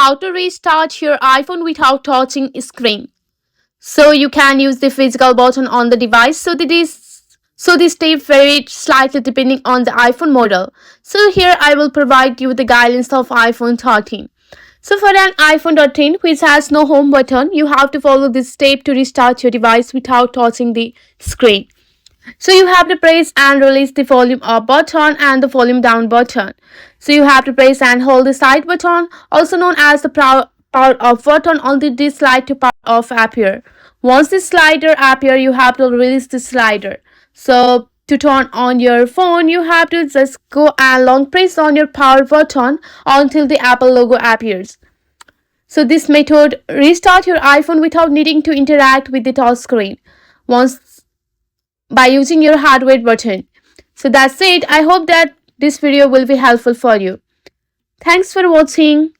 how to restart your iPhone without touching screen. So you can use the physical button on the device. So this step varies slightly depending on the iPhone model. So here I will provide you the guidelines of iPhone 13. So for an iPhone 13 which has no home button, you have to follow this step to restart your device without touching the screen. So you have to press and release the volume up button and the volume down button. So you have to press and hold the side button, also known as the power off button, until this slide to power off appear. Once this slider appear, you have to release the slider. So to turn on your phone, you have to just go and long press on your power button until the Apple logo appears. So this method restart your iPhone without needing to interact with the touch screen once by using your hardware button. So that's it. I hope that this video will be helpful for you. Thanks for watching.